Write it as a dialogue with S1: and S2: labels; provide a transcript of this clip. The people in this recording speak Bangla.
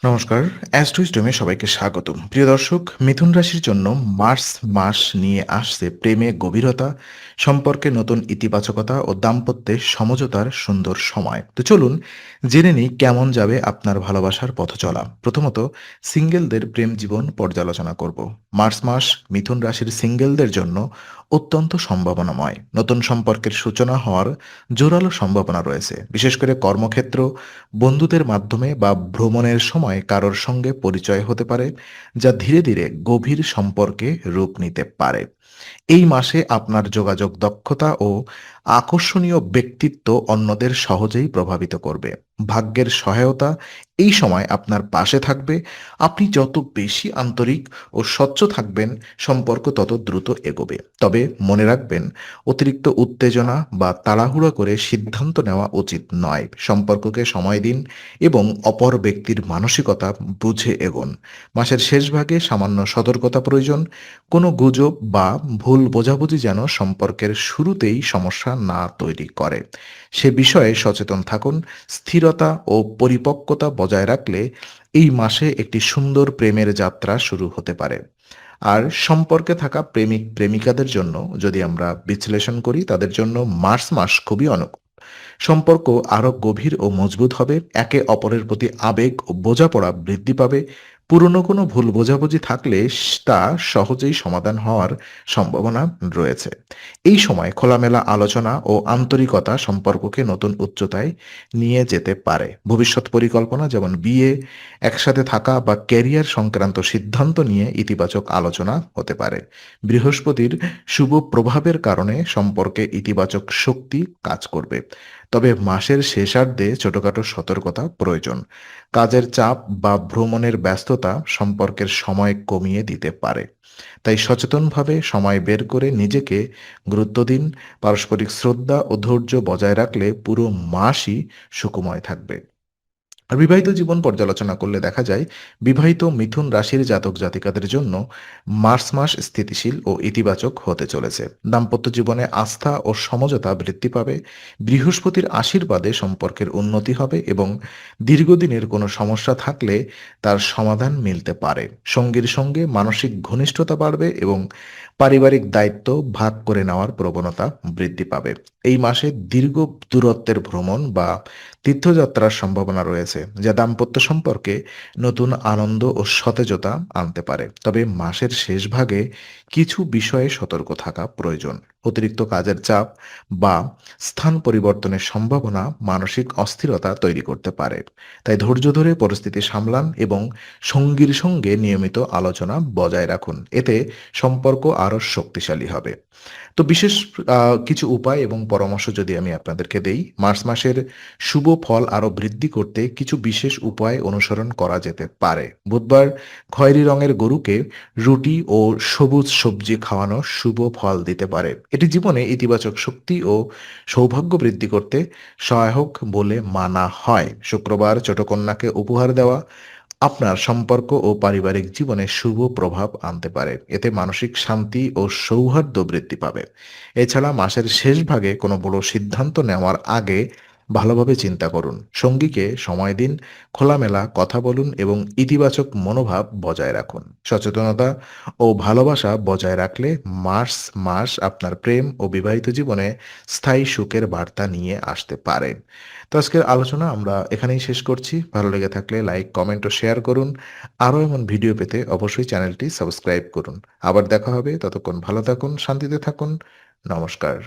S1: নমস্কার, অ্যাস্ট্রোইস্টমে সবাইকে স্বাগতম। প্রিয় দর্শক, মিথুন রাশির জন্য মার্চ মাস নিয়ে আসছে প্রেমে গভীরতা, সম্পর্কে নতুন ইতিবাচকতা ও দাম্পত্যে সমঝোতার সুন্দর সময়। তো চলুন জেনে নিই কেমন যাবে আপনার ভালোবাসার পথ চলা। প্রথমত, সিঙ্গেলদের প্রেম জীবন পর্যালোচনা করব। মার্চ মাস মিথুন রাশির সিঙ্গেলদের জন্য অত্যন্ত সম্ভাবনাময়। নতুন সম্পর্কের সূচনা হওয়ার জোরালো সম্ভাবনা রয়েছে, বিশেষ করে কর্মক্ষেত্র, বন্ধুদের মাধ্যমে বা ভ্রমণের সময় কারোর সঙ্গে পরিচয় হতে পারে, যা ধীরে ধীরে গভীর সম্পর্কে রূপ নিতে পারে। এই মাসে আপনার যোগাযোগ দক্ষতা ও আকর্ষণীয় ব্যক্তিত্ব অন্যদের সহজেই প্রভাবিত করবে। ভাগ্যের সহায়তা এই সময় আপনার পাশে থাকবে। আপনি যত বেশি আন্তরিক ও স্বচ্ছ থাকবেন, সম্পর্ক তত দ্রুত এগোবে। তবে মনে রাখবেন, অতিরিক্ত উত্তেজনা বা তাড়াহুড়ো করে সিদ্ধান্ত নেওয়া উচিত নয়। সম্পর্ককে সময় দিন এবং অপর ব্যক্তির মানসিকতা বুঝে এগোন। মাসের শেষ ভাগে সামান্য সতর্কতা প্রয়োজন। কোনো গুজব বা ভুল বোঝাবুঝি যেন সম্পর্কের শুরুতেই সমস্যা না তৈরি করে, সে বিষয়ে সচেতন থাকুন। স্থিরতা ও পরিপক্কতা বজায় রাখলে এই মাসে একটি সুন্দর প্রেমের যাত্রা শুরু হতে পারে। আর সম্পর্কে থাকা প্রেমিক প্রেমিকাদের জন্য যদি আমরা বিশ্লেষণ করি, তাদের জন্য মার্চ মাস খুবই অনুকূল। সম্পর্ক আরো গভীর ও মজবুত হবে। একে অপরের প্রতি আবেগ ও বোঝাপড়া বৃদ্ধি পাবে। পুরনো কোনো ভুল বোঝাবুঝি থাকলে তা সহজেই সমাধান হওয়ার সম্ভাবনা রয়েছে। এই সময় খোলামেলা আলোচনা ও আন্তরিকতা সম্পর্ককে নতুন উচ্চতায় নিয়ে যেতে পারে। ভবিষ্যৎ পরিকল্পনা যেমন বিয়ে, একসাথে থাকা বা ক্যারিয়ার সংক্রান্ত সিদ্ধান্ত নিয়ে ইতিবাচক আলোচনা হতে পারে। বৃহস্পতির শুভ প্রভাবের কারণে সম্পর্কে ইতিবাচক শক্তি কাজ করবে। তবে মাসের শেষার্ধে ছোটখাটো সতর্কতা প্রয়োজন। কাজের চাপ বা ভ্রমণের ব্যস্ততা সম্পর্কের সময় কমিয়ে দিতে পারে। তাই সচেতনভাবে সময় বের করে নিজেকে গুরুত্ব দিন। পারস্পরিক শ্রদ্ধা ও ধৈর্য বজায় রাখলে পুরো মাসই সুখময় থাকবে। আর বিবাহিত জীবন পর্যালোচনা করলে দেখা যায়, বিবাহিত মিথুন রাশির জাতক জাতিকাদের জন্য মার্চ মাস স্থিতিশীল ও ইতিবাচক হতে চলেছে। দাম্পত্য জীবনে আস্থা ও সমঝোতা বৃদ্ধি পাবে। বৃহস্পতির আশীর্বাদে সম্পর্কের উন্নতি হবে এবং দীর্ঘদিনের কোনো সমস্যা থাকলে তার সমাধান মিলতে পারে। সঙ্গীর সঙ্গে মানসিক ঘনিষ্ঠতা বাড়বে এবং পারিবারিক দায়িত্ব ভাগ করে নেওয়ার প্রবণতা বৃদ্ধি পাবে। এই মাসে দীর্ঘ দূরত্বের ভ্রমণ বা তীর্থযাত্রার সম্ভাবনা রয়েছে, যা দাম্পত্য সম্পর্কে নতুন আনন্দ ও সতেজতা আনতে পারে। তবে মাসের শেষ ভাগে কিছু বিষয়ে সতর্ক থাকা প্রয়োজন। অতিরিক্ত কাজের চাপ বা স্থান পরিবর্তনের সম্ভাবনা মানসিক অস্থিরতা তৈরি করতে পারে। তাই ধৈর্য ধরে পরিস্থিতি সামলান এবং সঙ্গীর সঙ্গে নিয়মিত আলোচনা বজায় রাখুন। এতে সম্পর্ক আরও শক্তিশালী হবে। তো বিশেষ কিছু উপায় এবং পরামর্শ যদি আমি আপনাদেরকে দেই, মার্চ মাসের শুভ ফল আরো বৃদ্ধি করতে কিছু বিশেষ উপায় অনুসরণ করা যেতে পারে। বুধবার খয়েরি রঙের গরুকে রুটি ও সবুজ সবজি খাওয়ানো শুভ ফল দিতে পারে। এটি জীবনে ইতিবাচক শক্তি ও সৌভাগ্য বৃদ্ধি করতে সহায়ক বলে মানা হয়। শুক্রবার ছোট কন্যাকে উপহার দেওয়া আপনার সম্পর্ক ও পারিবারিক জীবনে শুভ প্রভাব আনতে পারে। এতে মানসিক শান্তি ও সৌহার্দ্য বৃদ্ধি পাবে। এছাড়া মাসের শেষ ভাগে কোনো বড় সিদ্ধান্ত নেওয়ার আগে ভালোভাবে চিন্তা করুন। সঙ্গীকে সময় দিন, খোলামেলা কথা বলুন এবং ইতিবাচক মনোভাব বজায় রাখুন। সচেতনতা ও ভালোবাসা বজায় রাখলে মার্চ মাস আপনার প্রেম ও বিবাহিত জীবনে স্থায়ী সুখের বার্তা নিয়ে আসতে পারে। তো আজকের আলোচনা আমরা এখানেই শেষ করছি। ভালো লেগে থাকলে লাইক, কমেন্ট ও শেয়ার করুন। আরও এমন ভিডিও পেতে অবশ্যই চ্যানেলটি সাবস্ক্রাইব করুন। আবার দেখা হবে, ততক্ষণ ভালো থাকুন, শান্তিতে থাকুন। নমস্কার।